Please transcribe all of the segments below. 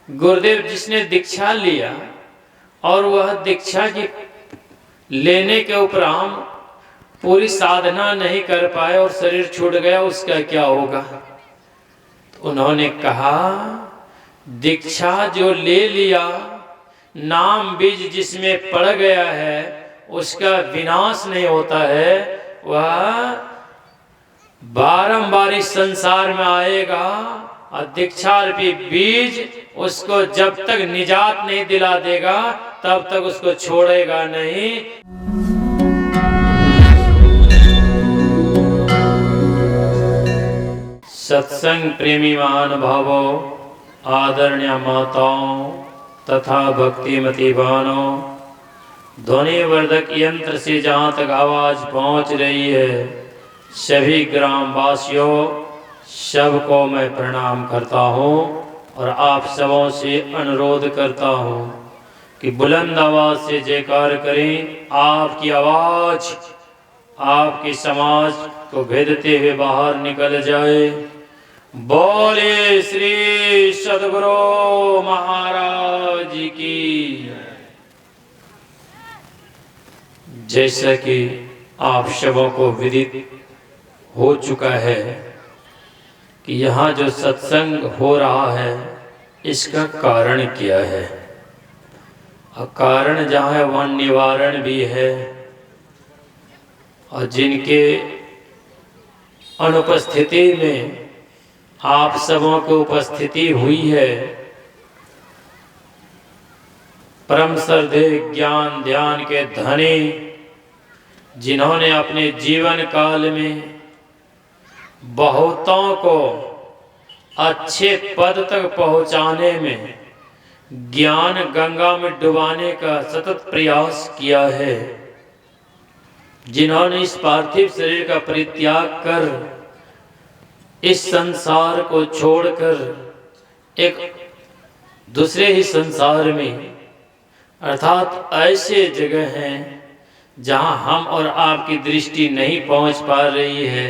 गुरुदेव जिसने दीक्षा लिया और वह दीक्षा की लेने के उपरांत पूरी साधना नहीं कर पाए और शरीर छूट गया, उसका क्या होगा? तो उन्होंने कहा, दीक्षा जो ले लिया, नाम बीज जिसमें पड़ गया है, उसका विनाश नहीं होता है। वह बारंबार इस संसार में आएगा और दीक्षा रूपी बीज उसको जब तक निजात नहीं दिला देगा तब तक उसको छोड़ेगा नहीं। सत्संग प्रेमी महानुभावों, आदरणीय माताओं तथा भक्तिमती बहनों, ध्वनि वर्धक यंत्र से जहाँ तक आवाज पहुँच रही है, सभी ग्राम वासियों सबको मैं प्रणाम करता हूँ और आप सबों से अनुरोध करता हूँ कि बुलंद आवाज से जयकार करें। आपकी आवाज आपके समाज को भेदते हुए बाहर निकल जाए। बोले श्री सद्गुरु महाराज की। जैसा कि आप सबों को विदित हो चुका है कि यहाँ जो सत्संग हो रहा है, इसका कारण क्या है, और कारण जहाँ है वहाँ निवारण भी है। और जिनके अनुपस्थिति में आप सबों की उपस्थिति हुई है, परम श्रद्धेय ज्ञान ध्यान के धनी, जिन्होंने अपने जीवन काल में बहुतों को अच्छे पद तक पहुंचाने में, ज्ञान गंगा में डुबाने का सतत प्रयास किया है, जिन्होंने इस पार्थिव शरीर का परित्याग कर इस संसार को छोड़कर एक दूसरे ही संसार में, अर्थात ऐसे जगह हैं जहां हम और आपकी दृष्टि नहीं पहुंच पा रही है,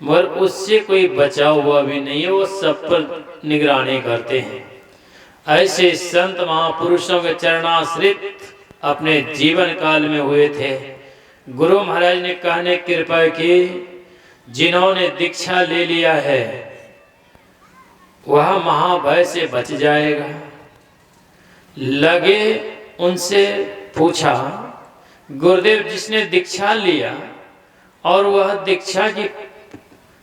मगर उससे कोई बचा हुआ भी नहीं है, वो सब पर निगरानी करते हैं। ऐसे संत महापुरुषों के चरणाश्रित अपने जीवन काल में हुए थे। गुरु महाराज ने कहने कृपा की, जिन्होंने दीक्षा ले लिया है वह महाभय से बच जाएगा। लगे उनसे पूछा, गुरुदेव जिसने दीक्षा लिया और वह दीक्षा की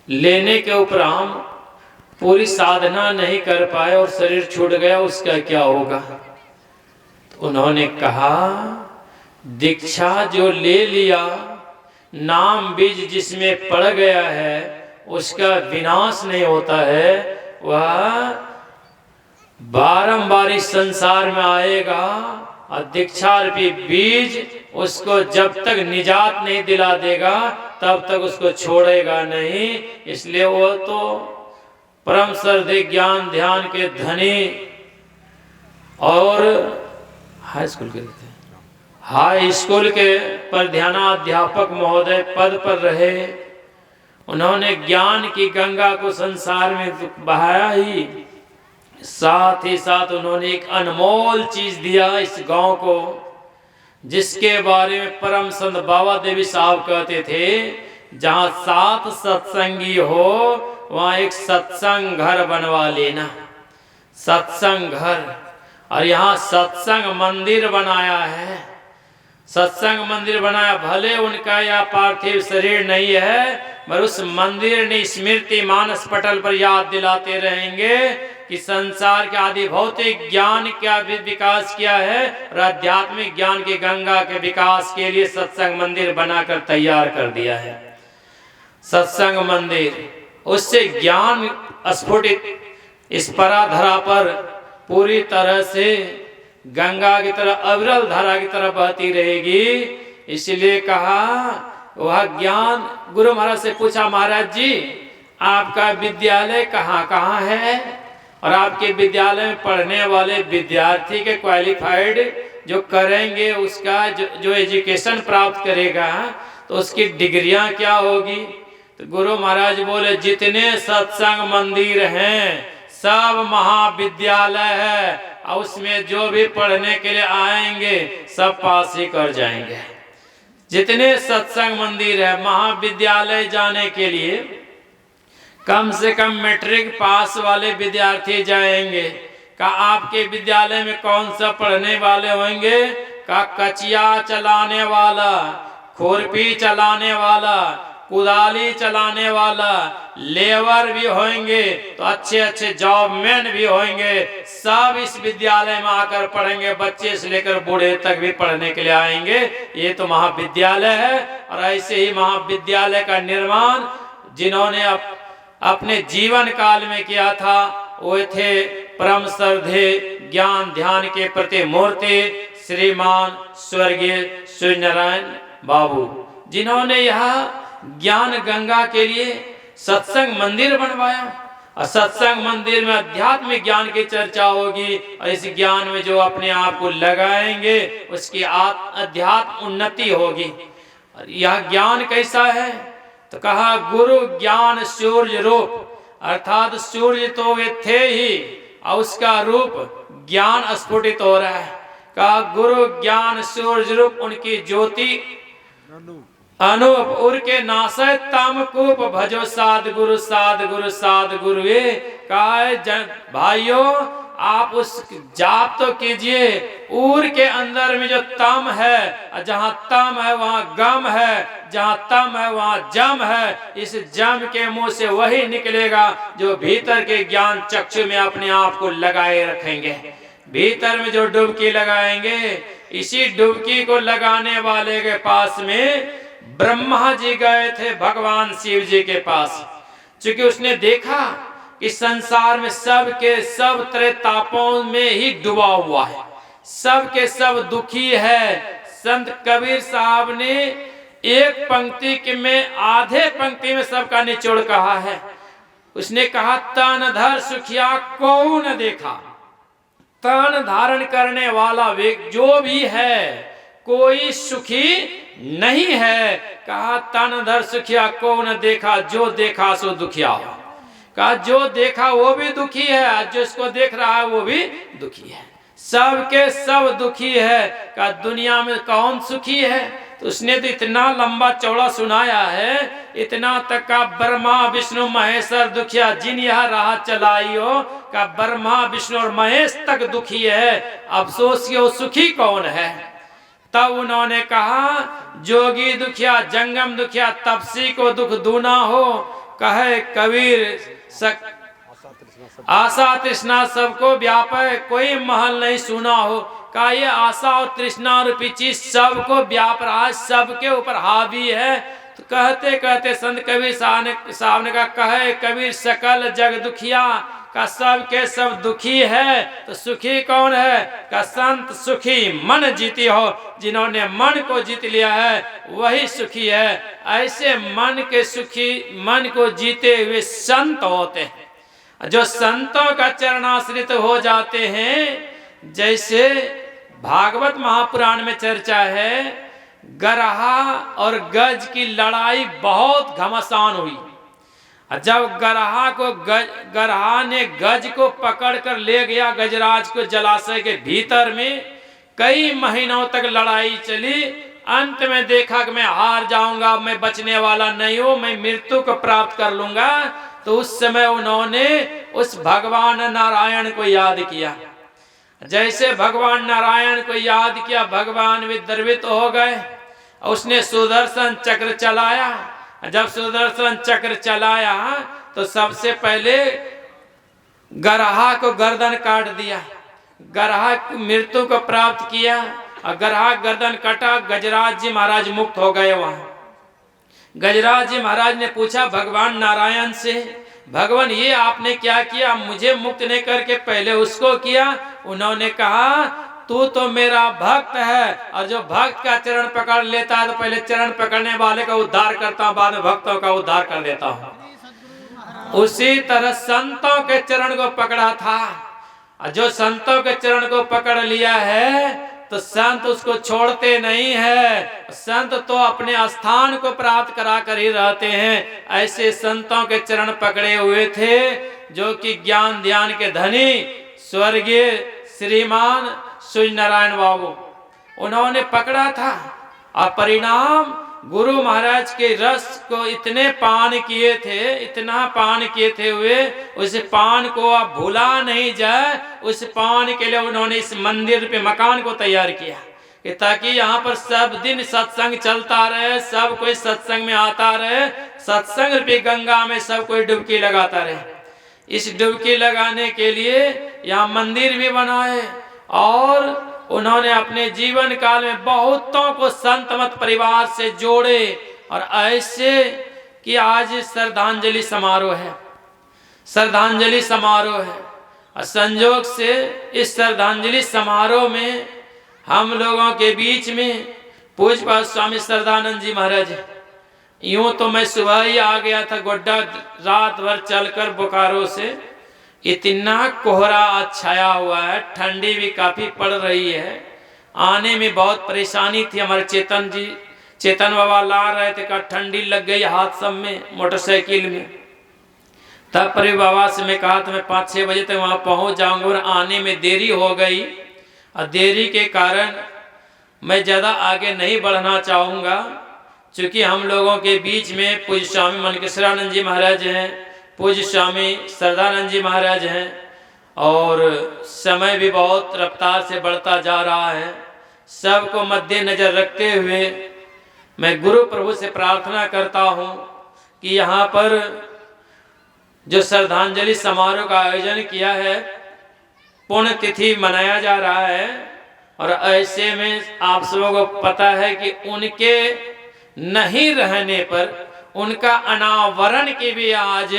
लेने के उपरांत पूरी साधना नहीं कर पाए और शरीर छूट गया, उसका क्या होगा? तो उन्होंने कहा, दीक्षा जो ले लिया, नाम बीज जिसमें पड़ गया है, उसका विनाश नहीं होता है। वह बारंबार इस संसार में आएगा और दीक्षा रूपी बीज उसको जब तक निजात नहीं दिला देगा तब तक उसको छोड़ेगा नहीं। इसलिए वो तो परम श्रद्धेय ज्ञान ध्यान के धनी और हाई स्कूल के प्रधानाध्यापक महोदय पद पर रहे। उन्होंने ज्ञान की गंगा को संसार में बहाया ही साथ उन्होंने एक अनमोल चीज दिया इस गांव को, जिसके बारे में परम संत बाबा देवी साहब कहते थे, जहां 7 सत्संगी हो वहां एक सत्संग घर बनवा लेना। सत्संग घर, और यहाँ सत्संग मंदिर बनाया है। सत्संग मंदिर बनाया, भले उनका यह पार्थिव शरीर नहीं है, मगर उस मंदिर ने स्मृति मानस पटल पर याद दिलाते रहेंगे कि संसार के आदि भौतिक ज्ञान का भी विकास किया है और आध्यात्मिक ज्ञान की गंगा के विकास के लिए सत्संग मंदिर बनाकर तैयार कर दिया है। सत्संग मंदिर, उससे ज्ञान स्फुटित इस पराधरा पर पूरी तरह से गंगा की तरह, अविरल धारा की तरह बहती रहेगी। इसलिए कहा, वह ज्ञान, गुरु महाराज से पूछा, महाराज जी आपका विद्यालय कहाँ कहाँ है, और आपके विद्यालय में पढ़ने वाले विद्यार्थी के क्वालिफाइड जो करेंगे, उसका जो एजुकेशन प्राप्त करेगा तो उसकी डिग्रियां क्या होगी? तो गुरु महाराज बोले, जितने सत्संग मंदिर हैं सब महाविद्यालय है और उसमें जो भी पढ़ने के लिए आएंगे सब पास ही कर जाएंगे। जितने सत्संग मंदिर है, महाविद्यालय जाने के लिए कम से कम मैट्रिक पास वाले विद्यार्थी जाएंगे। का आपके विद्यालय में कौन सा पढ़ने वाले होंगे? का कचिया चलाने वाला, खुरपी चलाने वाला, कुदाली चलाने वाला, लेबर भी होंगे, तो अच्छे अच्छे जॉबमैन भी होंगे। सब इस विद्यालय में आकर पढ़ेंगे। बच्चे से लेकर बूढ़े तक भी पढ़ने के लिए आएंगे। ये तो महाविद्यालय है। और ऐसे ही महाविद्यालय का निर्माण जिन्होंने अपने जीवन काल में किया था वो थे परम श्रद्धेय ज्ञान ध्यान के प्रति मूर्ति श्रीमान स्वर्गीय सूर्यनारायण बाबू, जिन्होंने यहाँ ज्ञान गंगा के लिए सत्संग मंदिर बनवाया। और सत्संग मंदिर में अध्यात्मिक ज्ञान की चर्चा होगी और इस ज्ञान में जो अपने आप को लगाएंगे उसकी अध्यात्म उन्नति होगी। और यह ज्ञान कैसा है? तो कहा गुरु ज्ञान सूर्य रूप, अर्थात सूर्य तो वे थे ही और उसका रूप ज्ञान स्फुटित हो रहा है। कहा गुरु ज्ञान सूर्य रूप, उनकी ज्योति अनूप उनके नासय तम कूप भजो साध गुरु साध गुरु साध गुरु। कहा भाइयों आप उस जाप तो कीजिए, ऊर के अंदर में जो तम है, जहाँ तम है वहाँ गम है, जहाँ तम है वहाँ जम है। इस जम के मुंह से वही निकलेगा जो भीतर के ज्ञान चक्षु में अपने आप को लगाए रखेंगे। भीतर में जो डुबकी लगाएंगे, इसी डुबकी को लगाने वाले के पास में ब्रह्मा जी गए थे भगवान शिव जी के पास। क्योंकि उसने देखा कि संसार में सब के सब तरह तापों में ही डूबा हुआ है, सब के सब दुखी है। संत कबीर साहब ने एक पंक्ति के में आधे पंक्ति में सबका निचोड़ कहा है। उसने कहा तन धर सुखिया को न देखा। तन धारण करने वाला व्यक्ति जो भी है कोई सुखी नहीं है। कहा तन धर सुखिया को न देखा, जो देखा सो दुखिया हो। कहा जो देखा वो भी दुखी है, जो इसको देख रहा है वो भी दुखी है। सबके सब दुखी है। कहा दुनिया में कौन सुखी है? तो उसने तो इतना लंबा चौड़ा सुनाया है, इतना तक का ब्रह्मा विष्णु महेश्वर दुखिया जिन यह राह चलाई हो। का ब्रह्मा विष्णु और महेश तक दुखी है, अफसोस कि वो सुखी कौन है? तब उन्होंने कहा जोगी दुखिया जंगम दुखिया, तपसी को दुख दूना हो। कहे कबीर आशा तृष्णा सबको व्यापे, कोई महल नहीं सुना हो। का ये आशा और तृष्णा रूपी चीज सबको व्याप रहा है, सबके ऊपर हावी है। तो कहते कहते संत कबीर साहब ने कहा कहे कबीर सकल जग दुखिया। का सब के सब दुखी है तो सुखी कौन है? का संत सुखी मन जीती हो, जिन्होंने मन को जीत लिया है वही सुखी है। ऐसे मन के सुखी, मन को जीते हुए संत होते हैं, जो संतों का चरणाश्रित हो जाते हैं। जैसे भागवत महापुराण में चर्चा है, गरहा और गज की लड़ाई बहुत घमासान हुई। जब गरहा ने गज को पकड़कर ले गया गजराज को जलाशय के भीतर में, कई महीनों तक लड़ाई चली। अंत में देखा कि मैं हार जाऊंगा, मैं बचने वाला नहीं हूं, मैं मृत्यु को प्राप्त कर लूंगा। तो उस समय उन्होंने उस भगवान नारायण को याद किया। जैसे भगवान नारायण को याद किया, भगवान विद्रवित हो गए। उसने सुदर्शन चक्र चलाया। जब सुदर्शन चक्र चलाया तो सबसे पहले गरहा को गर्दन काट दिया, गरहा मृत्यु को प्राप्त किया। और गरहा गर्दन कटा, गजराज जी महाराज मुक्त हो गए। वहां गजराज जी महाराज ने पूछा भगवान नारायण से, भगवान ये आपने क्या किया? मुझे मुक्त नहीं करके पहले उसको किया। उन्होंने कहा तू तो मेरा भक्त है, और जो भक्त का चरण पकड़ लेता है तो पहले चरण पकड़ने वाले का उद्धार करता हूँ, बाद में भक्तों का उद्धार कर देता हूँ। उसी तरह संतों के चरण को पकड़ा था, और जो संतों के चरण को पकड़ लिया है तो संत उसको छोड़ते नहीं है। संत तो अपने स्थान को प्राप्त करा कर ही रहते हैं। ऐसे संतों के चरण पकड़े हुए थे। जो कि ज्ञान ध्यान के धनी स्वर्गीय श्रीमान सूर्य नारायण बाबू, उन्होंने पकड़ा था। और परिणाम गुरु महाराज के रस को इतने पान किए थे, इतना पान किए थे वे, उस पान को अब भूला नहीं जाए, उस पान के लिए उन्होंने इस मंदिर पे मकान को तैयार किया कि ताकि यहाँ पर सब दिन सत्संग चलता रहे, सब कोई सत्संग में आता रहे, सत्संग रूपी गंगा में सब कोई डुबकी लगाता रहे। इस डुबकी लगाने के लिए यहाँ मंदिर भी बनाए और उन्होंने अपने जीवन काल में बहुतों को संत मत परिवार से जोड़े। और ऐसे कि आज श्रद्धांजलि समारोह है, श्रद्धांजलि समारोह है। और संयोग से इस श्रद्धांजलि समारोह में हम लोगों के बीच में पूज्य स्वामी श्रद्धानंद जी महाराज। यूं तो मैं सुबह ही आ गया था गोड्डा, रात भर चलकर बोकारो से। इतना कोहरा छाया हुआ है, ठंडी भी काफी पड़ रही है, आने में बहुत परेशानी थी। हमारे चेतन बाबा ला रहे थे, कहा ठंडी लग गई हाथ सब में, मोटरसाइकिल में। तब पर बाबा से मैं कहा था मैं 5-6 बजे तक वहां पहुंच जाऊंगा, और आने में देरी हो गई। और देरी के कारण मैं ज़्यादा आगे नहीं बढ़ना चाहूँगा, क्योंकि हम लोगों के बीच में पूज्य स्वामी मनकेश्वरानंद जी महाराज हैं, पूज्य स्वामी श्रद्धानंद जी महाराज हैं, और समय भी बहुत रफ्तार से बढ़ता जा रहा है। सबको मद्देनजर रखते हुए मैं गुरु प्रभु से प्रार्थना करता हूँ कि यहाँ पर जो श्रद्धांजलि समारोह का आयोजन किया है, पुण्य तिथि मनाया जा रहा है, और ऐसे में आप सबों को पता है कि उनके नहीं रहने पर उनका अनावरण की भी आज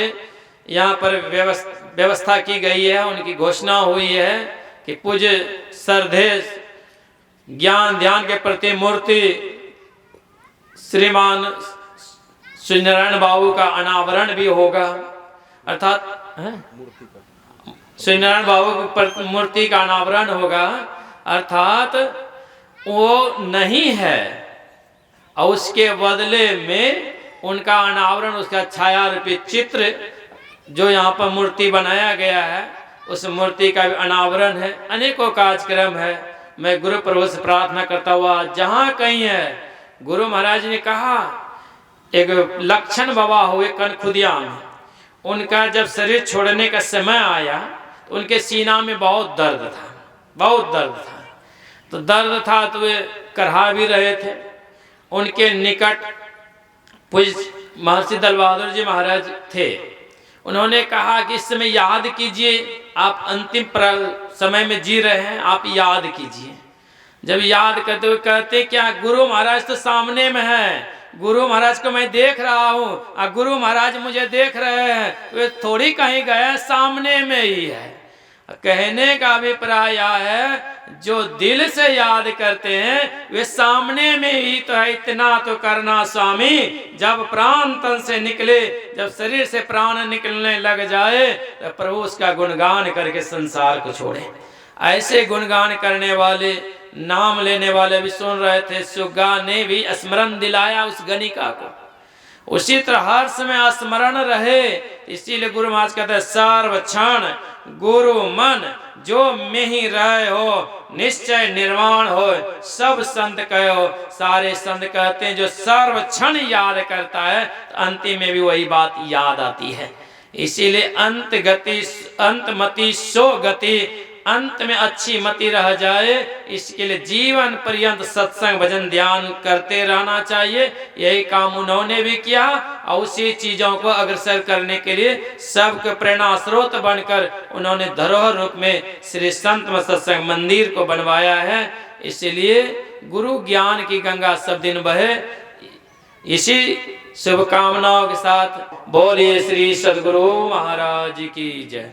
यहाँ पर व्यवस्था की गई है। उनकी घोषणा हुई है कि पूज्य श्रद्धेय ज्ञान ध्यान के प्रति मूर्ति श्रीमान सूर्यनारायण बाबू का अनावरण भी होगा, अर्थात सूर्यनारायण बाबू की मूर्ति का अनावरण होगा, अर्थात वो नहीं है और उसके बदले में उनका अनावरण, उसका छाया रूपी चित्र जो यहाँ पर मूर्ति बनाया गया है, उस मूर्ति का भी अनावरण है। अनेकों कार्यक्रम है। मैं गुरु प्रभु से प्रार्थना करता हुआ जहाँ कहीं है, गुरु महाराज ने कहा एक लक्षण बाबा हुए कनखुदिया में, उनका जब शरीर छोड़ने का समय आया तो उनके सीना में बहुत दर्द था, बहुत दर्द था। तो दर्द था तो वे करहा भी रहे थे। उनके निकट पूज्य महर्षि दल बहादुर जी महाराज थे। उन्होंने कहा कि इस समय याद कीजिए, आप अंतिम समय में जी रहे हैं, आप याद कीजिए। जब याद करते हुए कहते क्या गुरु महाराज तो सामने में है, गुरु महाराज को मैं देख रहा हूँ और गुरु महाराज मुझे देख रहे हैं, वे थोड़ी कहीं गए, सामने में ही है। कहने का अभिप्राय यह है जो दिल से याद करते हैं वे सामने में ही तो है। इतना तो करना स्वामी, जब प्राण तन से निकले, जब शरीर से प्राण निकलने लग जाए तो प्रभु उसका गुणगान करके संसार को छोड़े। ऐसे गुणगान करने वाले, नाम लेने वाले भी सुन रहे थे। सुगा ने भी स्मरण दिलाया उस गणिका को, उसी तरह हर समय स्मरण रहे। इसीलिए गुरु महाराज कहते हैं सर्व क्षण गुरु मन जो में ही रहे हो, निश्चय निर्वाण हो। सब संत कहो, सारे संत कहते हैं जो सर्व क्षण याद करता है तो अंतिम में भी वही बात याद आती है। इसीलिए अंत मति सो गति, अंत में अच्छी मति रह जाए, इसके लिए जीवन पर्यंत सत्संग भजन ध्यान करते रहना चाहिए। यही काम उन्होंने भी किया और उसी चीजों को अग्रसर करने के लिए सबके प्रेरणा स्रोत बनकर उन्होंने धरोहर रूप में श्री संत सत्संग मंदिर को बनवाया है। इसलिए गुरु ज्ञान की गंगा सब दिन बहे। इसी शुभकामनाओं के साथ बोलिए श्री सद्गुरु महाराज की जय।